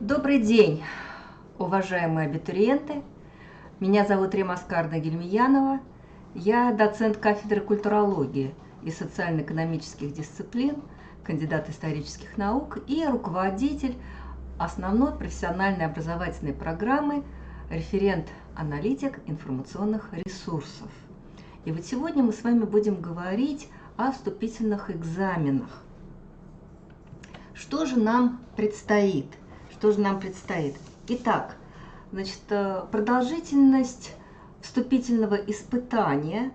Добрый день, уважаемые абитуриенты! Меня зовут Рема Скарна-Гельмиянова. Я доцент кафедры культурологии и социально-экономических дисциплин, кандидат исторических наук и руководитель основной профессиональной образовательной программы «Референт-аналитик информационных ресурсов». И вот сегодня мы с вами будем говорить о вступительных экзаменах. Что же нам предстоит? Итак, значит, продолжительность вступительного испытания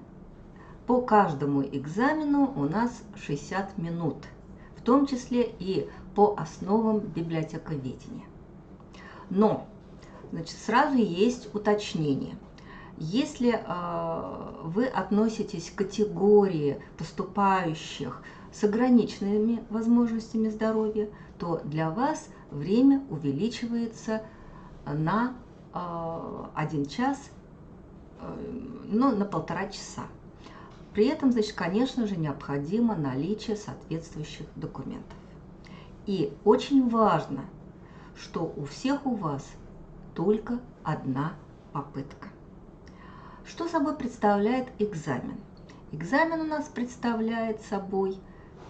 по каждому экзамену у нас 60 минут, в том числе и по основам библиотековедения. Но, значит, сразу есть уточнение. Если вы относитесь к категории поступающих с ограниченными возможностями здоровья, то для вас время увеличивается на 1 час, но на 1,5 часа. При этом, значит, конечно же, необходимо наличие соответствующих документов. И очень важно, что у всех у вас только одна попытка. Что собой представляет экзамен? Экзамен у нас представляет собой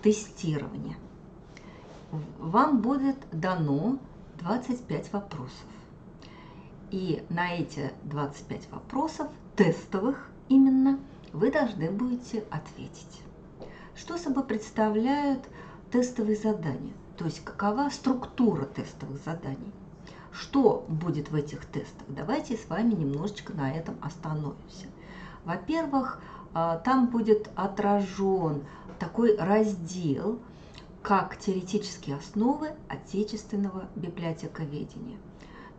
тестирование. Вам будет дано 25 вопросов. И на эти 25 вопросов, тестовых именно, вы должны будете ответить. Что собой представляют тестовые задания? То есть какова структура тестовых заданий? Что будет в этих тестах? Давайте с вами немножечко на этом остановимся. Во-первых, там будет отражен такой раздел, как теоретические основы отечественного библиотековедения,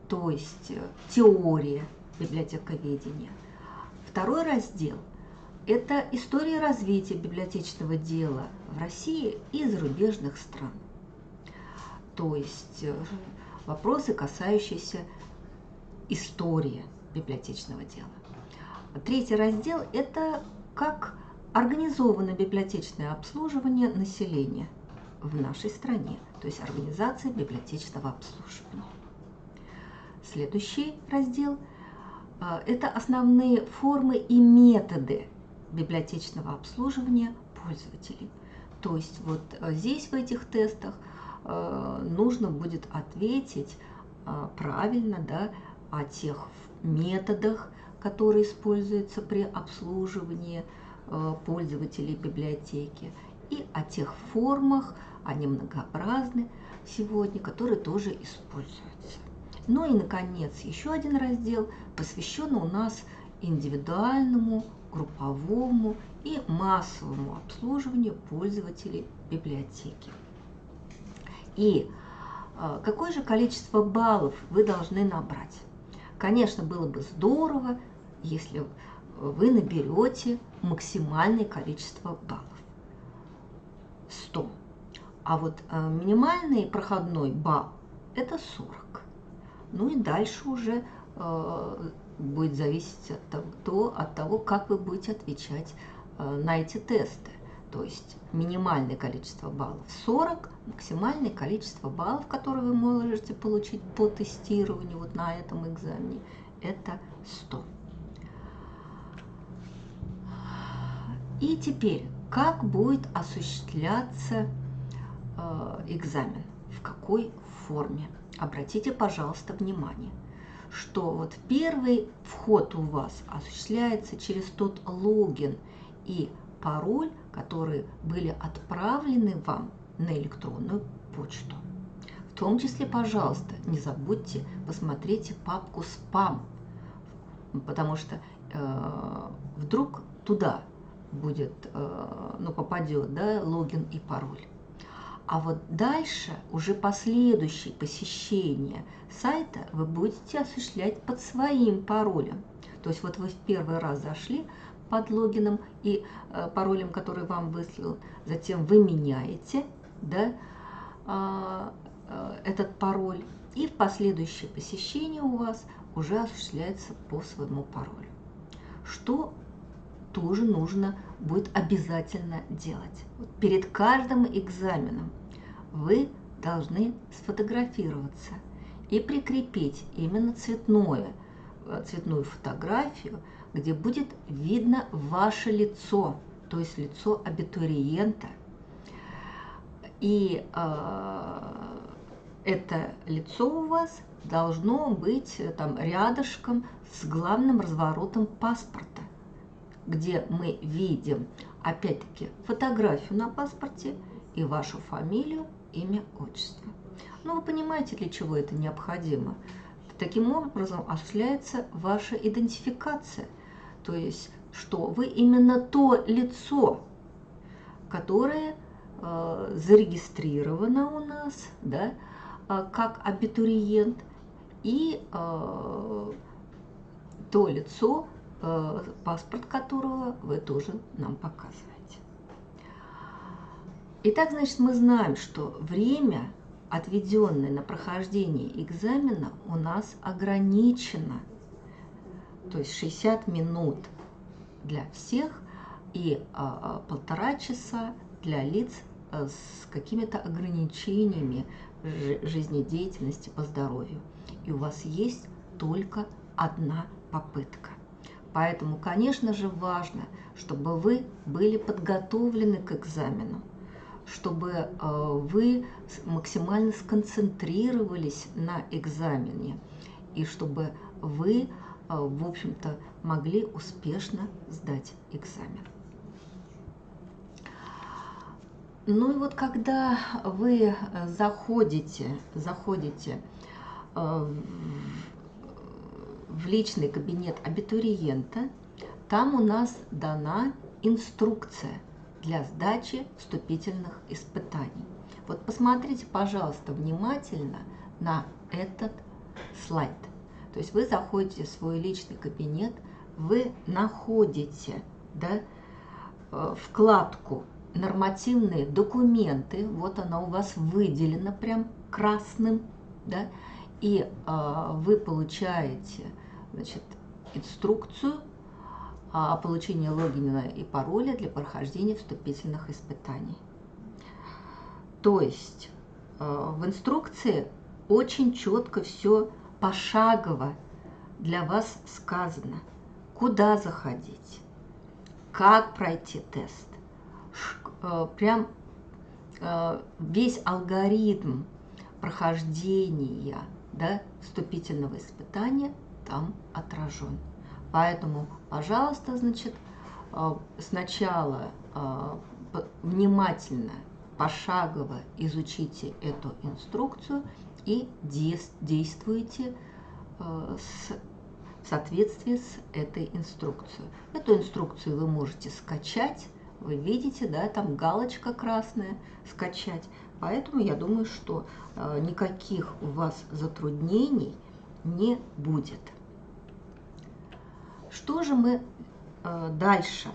то есть теория библиотековедения. Второй раздел – это история развития библиотечного дела в России и зарубежных стран, то есть вопросы, касающиеся истории библиотечного дела. Третий раздел – это как организовано библиотечное обслуживание населения в нашей стране, то есть организация библиотечного обслуживания. Следующий раздел – это основные формы и методы библиотечного обслуживания пользователей. То есть вот здесь в этих тестах нужно будет ответить правильно, да, о тех методах, которые используются при обслуживании пользователей библиотеки, и о тех формах, они многообразны сегодня, которые тоже используются. Ну и, наконец, еще один раздел посвящен у нас индивидуальному, групповому и массовому обслуживанию пользователей библиотеки. И какое же количество баллов вы должны набрать? Конечно, было бы здорово, если вы наберете максимальное количество баллов – 100. А вот минимальный проходной балл – это 40. Ну и дальше уже будет зависеть от того, как вы будете отвечать на эти тесты. То есть минимальное количество баллов 40, максимальное количество баллов, которые вы можете получить по тестированию вот на этом экзамене, это 100. И теперь, как будет осуществляться экзамен, в какой форме? Обратите, пожалуйста, внимание, что вот первый вход у вас осуществляется через тот логин и пароль, которые были отправлены вам на электронную почту. В том числе, пожалуйста, не забудьте, посмотрите папку «Спам», потому что вдруг туда попадет, да, логин и пароль. А вот дальше уже последующие посещения сайта вы будете осуществлять под своим паролем. То есть вот вы в первый раз зашли под логином и паролем, который вам выслал, затем вы меняете, да, этот пароль, и в последующее посещение у вас уже осуществляется по своему паролю. Что тоже нужно будет обязательно делать. Перед каждым экзаменом вы должны сфотографироваться и прикрепить именно цветную фотографию, где будет видно ваше лицо, то есть лицо абитуриента. И это лицо у вас должно быть там рядышком с главным разворотом паспорта, где мы видим, опять-таки, фотографию на паспорте и вашу фамилию, имя, отчество. Ну, вы понимаете, для чего это необходимо. Таким образом осуществляется ваша идентификация, то есть, что вы именно то лицо, которое зарегистрировано у нас, да, как абитуриент, и то лицо, паспорт которого вы тоже нам показываете. Итак, значит, мы знаем, что время, отведенное на прохождение экзамена, у нас ограничено. То есть 60 минут для всех и 1,5 часа для лиц с какими-то ограничениями жизнедеятельности по здоровью. И у вас есть только одна попытка. Поэтому, конечно же, важно, чтобы вы были подготовлены к экзамену, чтобы вы максимально сконцентрировались на экзамене и чтобы вы, в общем-то, могли успешно сдать экзамен. Ну и вот когда вы заходите в личный кабинет абитуриента, там у нас дана инструкция для сдачи вступительных испытаний. Вот посмотрите, пожалуйста, внимательно на этот слайд. То есть вы заходите в свой личный кабинет, вы находите, да, вкладку «Нормативные документы», вот она у вас выделена прям красным, да, и вы получаете, значит, инструкцию о получении логина и пароля для прохождения вступительных испытаний. То есть в инструкции очень четко все пошагово для вас сказано, куда заходить, как пройти тест. Прям весь алгоритм прохождения, да, вступительного испытания там отражен. Поэтому, пожалуйста, значит, сначала внимательно, пошагово изучите эту инструкцию и действуйте в соответствии с этой инструкцией. Эту инструкцию вы можете скачать. Вы видите, да, там галочка красная «Скачать». Поэтому я думаю, что никаких у вас затруднений не будет. Что же мы дальше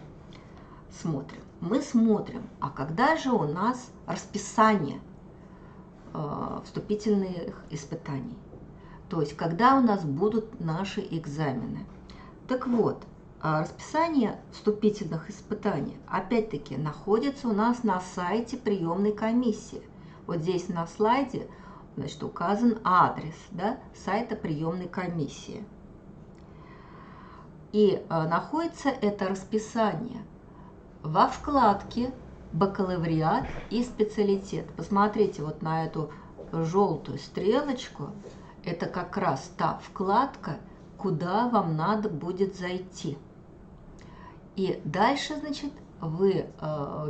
смотрим? Мы смотрим, а когда же у нас расписание вступительных испытаний? То есть, когда у нас будут наши экзамены? Так вот, расписание вступительных испытаний, опять-таки, находится у нас на сайте приемной комиссии. Вот здесь на слайде, значит, указан адрес, да, сайта приемной комиссии. И находится это расписание во вкладке «Бакалавриат и специалитет». Посмотрите вот на эту желтую стрелочку. Это как раз та вкладка, куда вам надо будет зайти. И дальше, значит, вы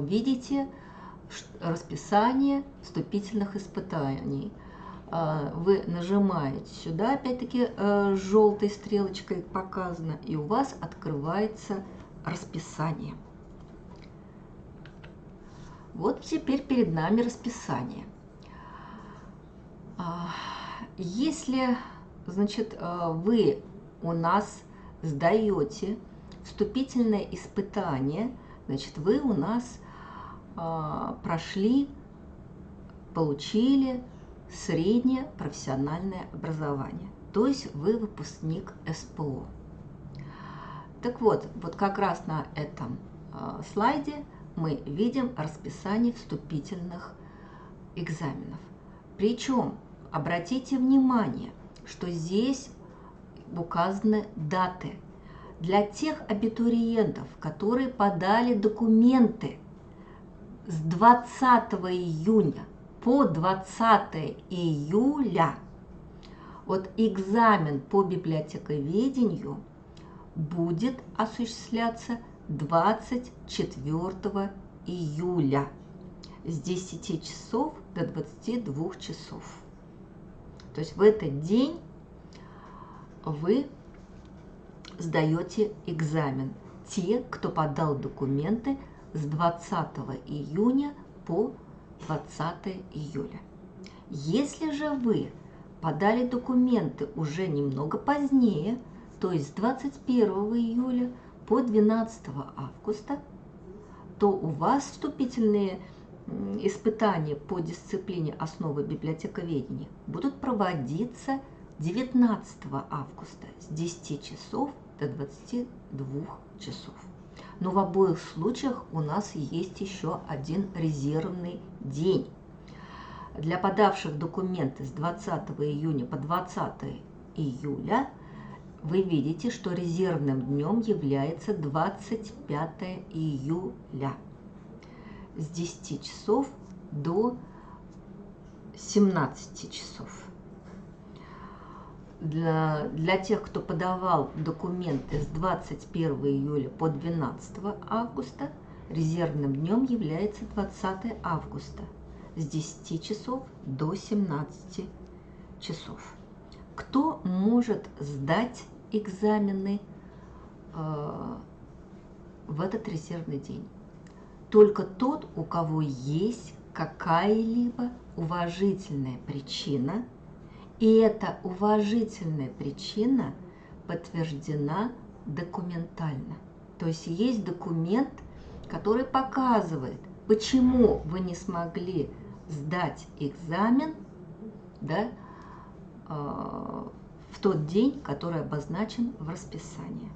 видите расписание вступительных испытаний. Вы нажимаете сюда, опять-таки, желтой стрелочкой показано, и у вас открывается расписание. Вот теперь перед нами расписание. Если, значит, вы у нас сдаете вступительное испытание, значит, вы у нас прошли, получили среднее профессиональное образование, то есть вы выпускник СПО. Так вот, вот как раз на этом слайде мы видим расписание вступительных экзаменов. Причем обратите внимание, что здесь указаны даты. Для тех абитуриентов, которые подали документы с 20 июня по 20 июля, вот экзамен по библиотековедению будет осуществляться 24 июля с 10 часов до 22 часов. То есть в этот день вы сдаете экзамен. Те, кто подал документы с 20 июня по 20 июля. Если же вы подали документы уже немного позднее, то есть с 21 июля по 12 августа, то у вас вступительные испытания по дисциплине «Основы библиотековедения» будут проводиться 19 августа с 10 часов до 22 часов. Но в обоих случаях у нас есть еще один резервный день. Для подавших документы с 20 июня по 20 июля вы видите, что резервным днем является 25 июля с 10 часов до 17 часов. Для тех, кто подавал документы с 21 июля по 12 августа, резервным днем является 20 августа с 10 часов до 17 часов. Кто может сдать экзамены в этот резервный день? Только тот, у кого есть какая-либо уважительная причина, и эта уважительная причина подтверждена документально. То есть есть документ, который показывает, почему вы не смогли сдать экзамен, да, в тот день, который обозначен в расписании.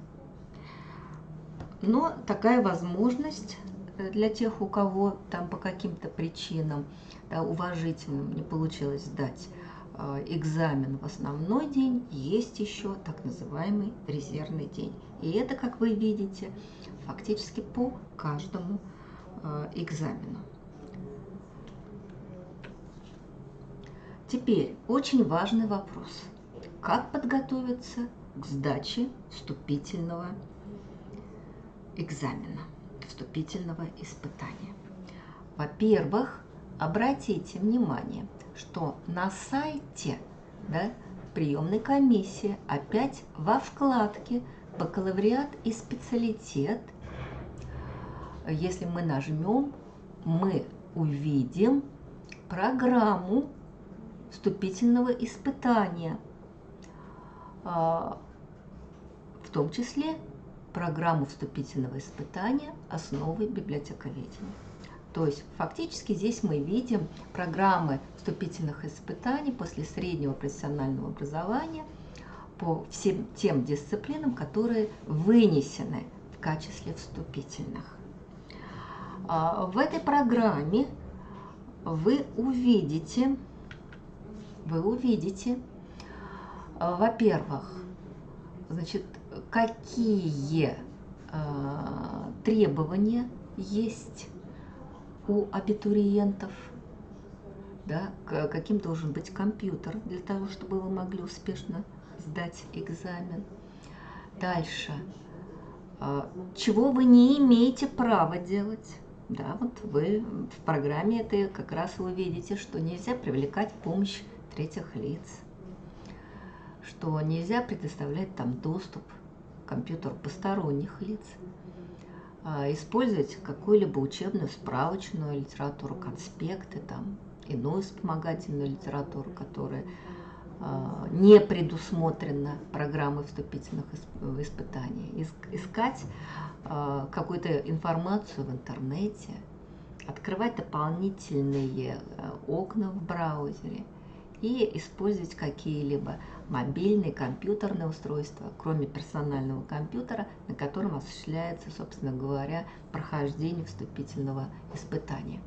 Но такая возможность для тех, у кого там по каким-то причинам, да, уважительным не получилось сдать экзамен в основной день, есть еще так называемый резервный день. И это, как вы видите, фактически по каждому экзамену. Теперь очень важный вопрос. Как подготовиться к сдаче вступительного экзамена, вступительного испытания? Во-первых, обратите внимание, что на сайте, да, приемной комиссии опять во вкладке «Бакалавриат и специалитет», если мы нажмем, мы увидим программу вступительного испытания, в том числе программу вступительного испытания «Основы библиотековедения». То есть фактически здесь мы видим программы вступительных испытаний после среднего профессионального образования по всем тем дисциплинам, которые вынесены в качестве вступительных. В этой программе вы увидите, во-первых, значит, какие требования есть у абитуриентов, да, каким должен быть компьютер для того, чтобы вы могли успешно сдать экзамен. Дальше, чего вы не имеете права делать. Да, вот вы в программе это как раз увидите, что нельзя привлекать помощь третьих лиц, что нельзя предоставлять там доступ к компьютеру посторонних лиц, использовать какую-либо учебную справочную литературу, конспекты, там, иную вспомогательную литературу, которая не предусмотрена программой вступительных испытаний, искать какую-то информацию в интернете, открывать дополнительные окна в браузере и использовать какие-либо мобильные компьютерные устройства, кроме персонального компьютера, на котором осуществляется, собственно говоря, прохождение вступительного испытания.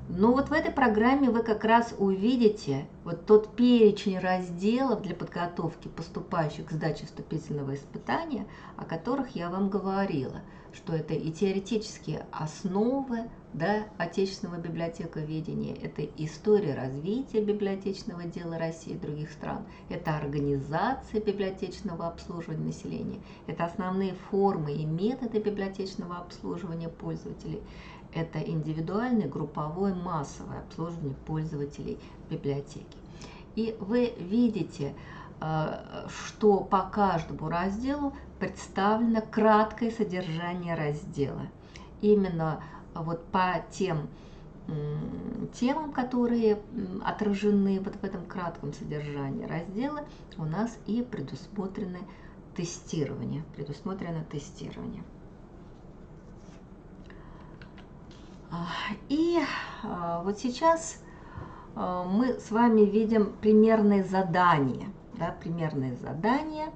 Но вот в этой программе вы как раз увидите вот тот перечень разделов для подготовки поступающих к сдаче вступительного испытания, о которых я вам говорила, что это и теоретические основы, да, отечественного библиотековедения, это история развития библиотечного дела России и других стран, это организация библиотечного обслуживания населения, это основные формы и методы библиотечного обслуживания пользователей, это индивидуальное, групповое, массовое обслуживание пользователей библиотеки. И вы видите, что по каждому разделу представлено краткое содержание раздела. Именно вот по тем темам, которые отражены вот в этом кратком содержании раздела, у нас и предусмотрено тестирование. И вот сейчас мы с вами видим примерные задания. Да, примерные задания,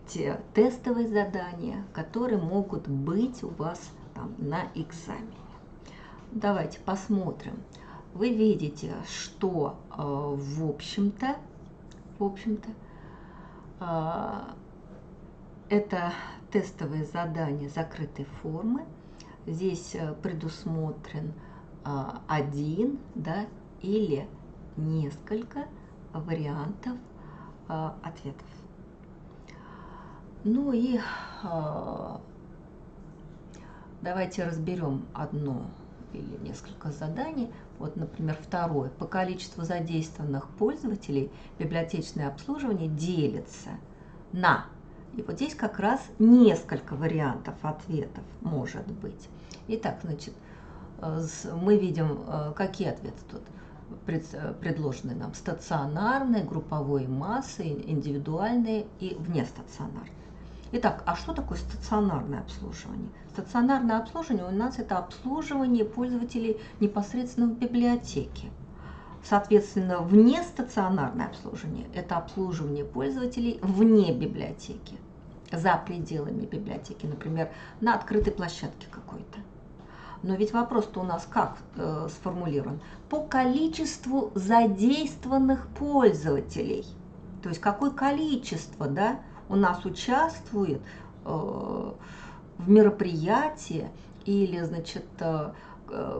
те тестовые задания, которые могут быть у вас там на экзамене. Давайте посмотрим. Вы видите, что в общем-то, это тестовые задания закрытой формы. Здесь предусмотрен один, да, или несколько вариантов ответов. Ну и давайте разберем одно или несколько заданий. Вот, например, второе. По количеству задействованных пользователей библиотечное обслуживание делится на... И вот здесь как раз несколько вариантов ответов может быть. Итак, значит, мы видим, какие ответы тут предложены нам. Стационарные, групповые массы, индивидуальные и внестационарные. Итак, а что такое стационарное обслуживание? Стационарное обслуживание у нас это обслуживание пользователей непосредственно в библиотеке. Соответственно, внестационарное обслуживание – это обслуживание пользователей вне библиотеки, за пределами библиотеки, например, на открытой площадке какой-то. Но ведь вопрос-то у нас как сформулирован? По количеству задействованных пользователей. То есть какое количество, да, у нас участвует в мероприятии или, значит,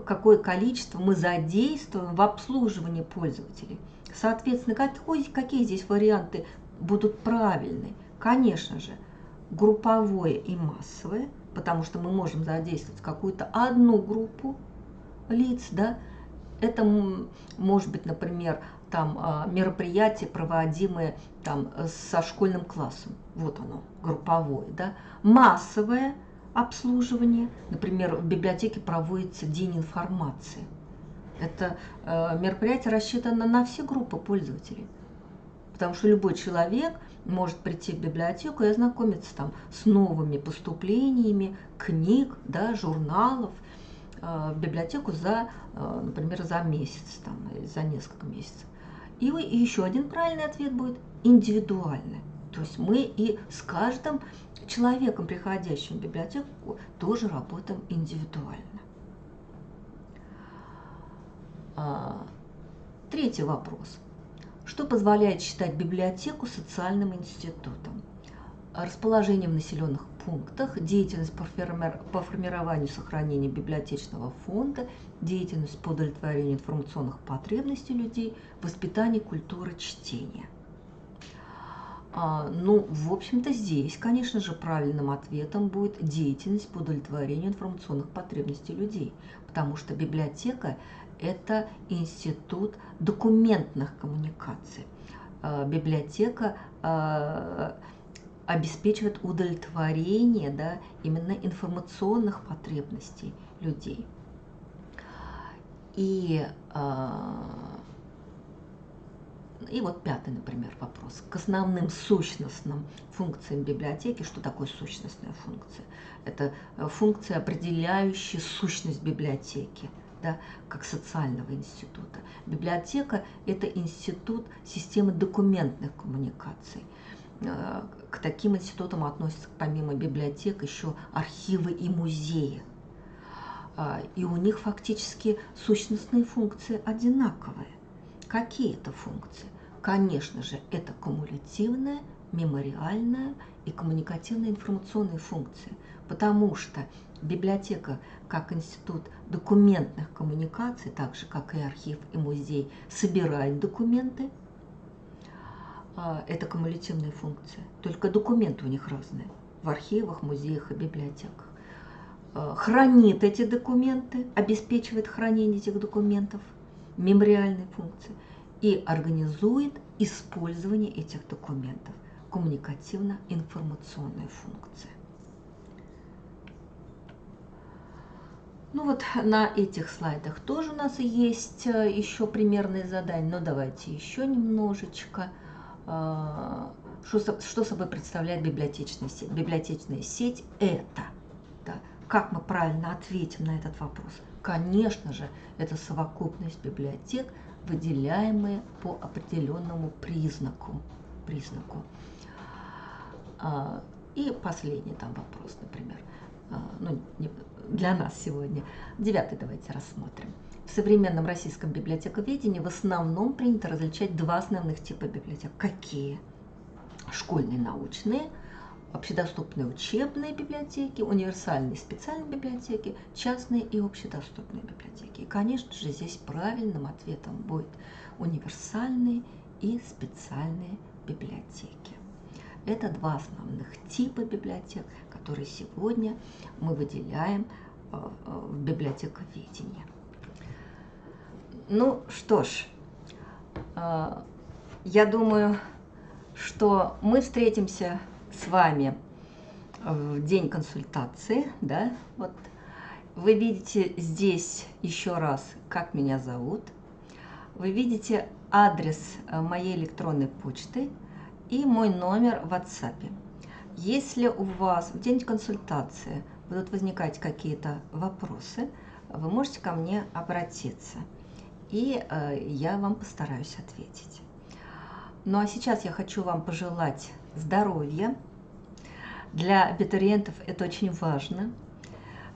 какое количество мы задействуем в обслуживании пользователей. Соответственно, какие здесь варианты будут правильны? Конечно же, групповое и массовое, потому что мы можем задействовать какую-то одну группу лиц, да. Это может быть, например, там мероприятие, проводимое там со школьным классом. Вот оно, групповое, да. Массовое обслуживание, например, в библиотеке проводится день информации. Это мероприятие рассчитано на все группы пользователей, потому что любой человек может прийти в библиотеку и ознакомиться там с новыми поступлениями книг, да, журналов в библиотеку например, за месяц там, или за несколько месяцев. И еще один правильный ответ будет индивидуальный. То есть мы и с каждым человеком, приходящим в библиотеку, тоже работаем индивидуально. Третий вопрос. Что позволяет считать библиотеку социальным институтом? Расположение в населенных пунктах, деятельность по формированию и сохранению библиотечного фонда, деятельность по удовлетворению информационных потребностей людей, воспитание культуры чтения. Ну, в общем-то, здесь, конечно же, правильным ответом будет деятельность по удовлетворению информационных потребностей людей, потому что библиотека – это институт документных коммуникаций. Библиотека обеспечивает удовлетворение, да, именно информационных потребностей людей. И вот пятый, например, вопрос. К основным сущностным функциям библиотеки. Что такое сущностная функция? Это функция, определяющая сущность библиотеки, да, как социального института. Библиотека – это институт системы документных коммуникаций. К таким институтам относятся, помимо библиотек, еще архивы и музеи. и у них фактически сущностные функции одинаковые. Какие это функции? Конечно же, это кумулятивная, мемориальная и коммуникативно-информационные функции, потому что библиотека как институт документных коммуникаций, так же как и архив и музей, собирает документы. Это кумулятивные функции, только документы у них разные в архивах, музеях и библиотеках. Хранит эти документы, обеспечивает хранение этих документов, мемориальные функции, и организует использование этих документов, коммуникативно-информационные функции. Ну вот на этих слайдах тоже у нас есть еще примерные задания, но давайте еще немножечко. Что собой представляет библиотечная сеть? Библиотечная сеть – это, да, как мы правильно ответим на этот вопрос? Конечно же, это совокупность библиотек, выделяемые по определенному признаку. И последний там вопрос, например, ну, для нас сегодня. 9-й давайте рассмотрим. В современном российском библиотековедении в основном принято различать два основных типа библиотек. Какие? Школьные научные, общедоступные учебные библиотеки, универсальные специальные библиотеки, частные и общедоступные библиотеки. И, конечно же, здесь правильным ответом будет универсальные и специальные библиотеки. Это два основных типа библиотек, которые сегодня мы выделяем в библиотековедении. Ну что ж, я думаю, что мы встретимся с вами в день консультации, да, вот вы видите здесь еще раз, как меня зовут, вы видите адрес моей электронной почты и мой номер в WhatsApp. Если у вас в день консультации будут возникать какие-то вопросы, вы можете ко мне обратиться, и я вам постараюсь ответить. Ну а сейчас я хочу вам пожелать здоровья. Для абитуриентов это очень важно.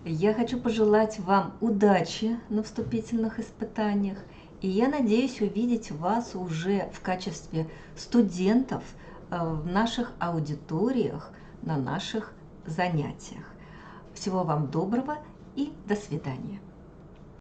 Я хочу пожелать вам удачи на вступительных испытаниях. И я надеюсь увидеть вас уже в качестве студентов в наших аудиториях, на наших занятиях. Всего вам доброго и до свидания.